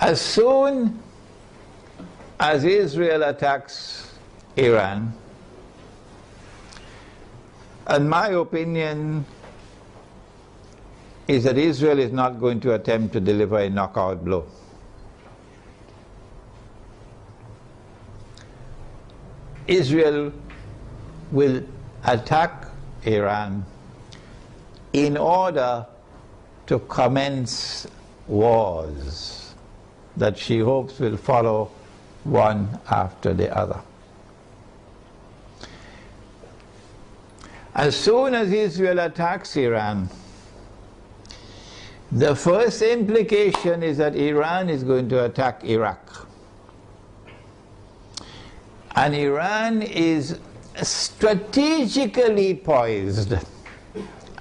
As soon as Israel attacks Iran, and my opinion is that Israel is not going to attempt to deliver a knockout blow. Israel will attack Iran in order to commence wars that she hopes will follow one after the other. As soon as Israel attacks Iran, the first implication is that Iran is going to attack Iraq. And Iran is strategically poised,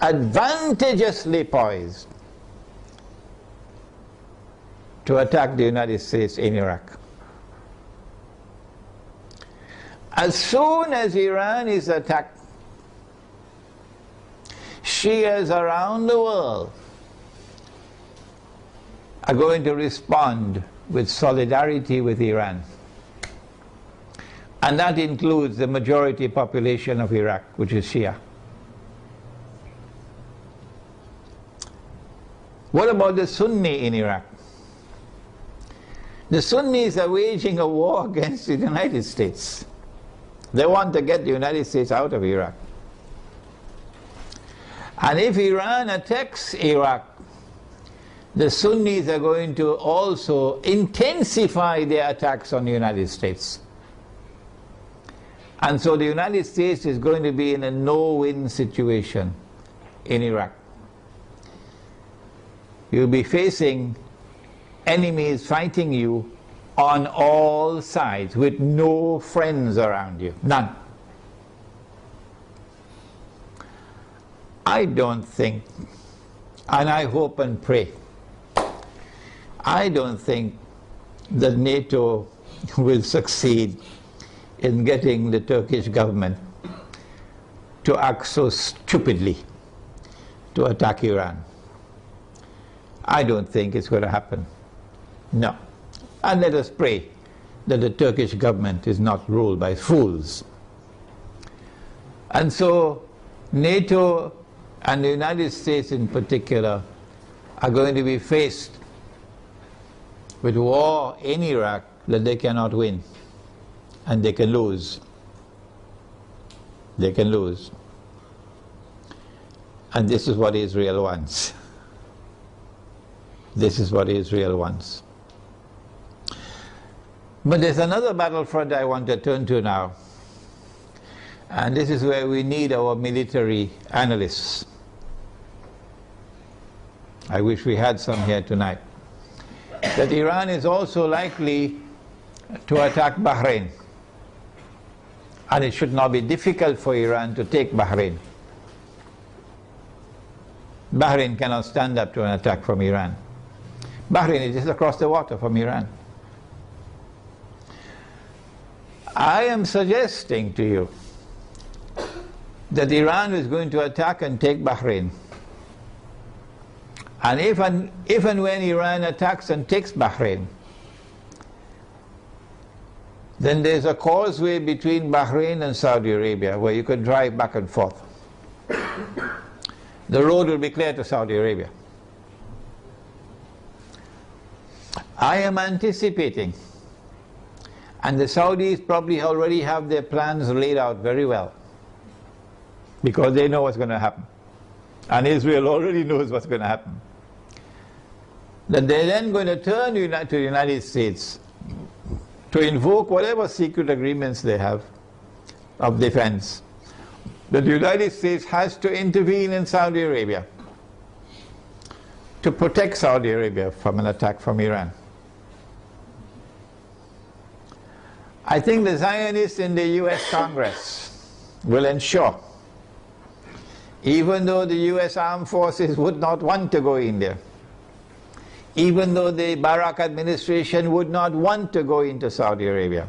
advantageously poised, to attack the United States in Iraq. As soon as Iran is attacked, Shias around the world are going to respond with solidarity with Iran. And that includes the majority population of Iraq, which is Shia. What about the Sunni in Iraq? The Sunnis are waging a war against the United States. They want to get the United States out of Iraq. And if Iran attacks Iraq, the Sunnis are going to also intensify their attacks on the United States. And so the United States is going to be in a no-win situation in Iraq. You'll be facing enemies fighting you on all sides with no friends around you, none. I don't think, and I hope and pray, I don't think that NATO will succeed in getting the Turkish government to act so stupidly to attack Iran. I don't think it's going to happen. No. And let us pray that the Turkish government is not ruled by fools. And so NATO and the United States in particular are going to be faced with war in Iraq that they cannot win. And they can lose. They can lose. And this is what Israel wants. This is what Israel wants. But there's another battlefront I want to turn to now. And this is where we need our military analysts. I wish we had some here tonight. That Iran is also likely to attack Bahrain. And it should not be difficult for Iran to take Bahrain. Bahrain cannot stand up to an attack from Iran. Bahrain is just across the water from Iran. I am suggesting to you that Iran is going to attack and take Bahrain. And if and when Iran attacks and takes Bahrain, then there's a causeway between Bahrain and Saudi Arabia where you can drive back and forth. The road will be clear to Saudi Arabia. I am anticipating, and the Saudis probably already have their plans laid out very well, because they know what's going to happen. And Israel already knows what's going to happen. That they're then going to turn to the United States to invoke whatever secret agreements they have of defense. That the United States has to intervene in Saudi Arabia to protect Saudi Arabia from an attack from Iran. I think the Zionists in the US Congress will ensure, even though the US armed forces would not want to go in there, even though the Barak administration would not want to go into Saudi Arabia,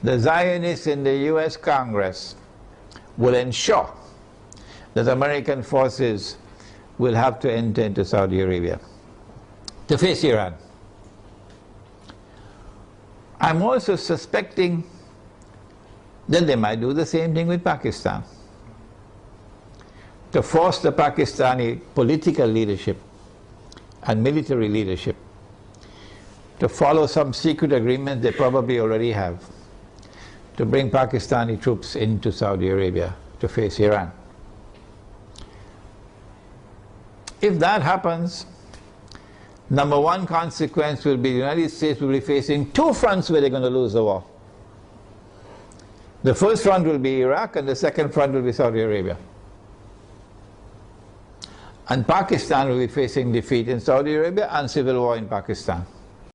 the Zionists in the US Congress will ensure that American forces will have to enter into Saudi Arabia to face Iran. I'm also suspecting that they might do the same thing with Pakistan, to force the Pakistani political leadership and military leadership to follow some secret agreement they probably already have, to bring Pakistani troops into Saudi Arabia to face Iran. If that happens, number one consequence will be the United States will be facing two fronts where they're going to lose the war. The first front will be Iraq, and the second front will be Saudi Arabia. And Pakistan will be facing defeat in Saudi Arabia and civil war in Pakistan.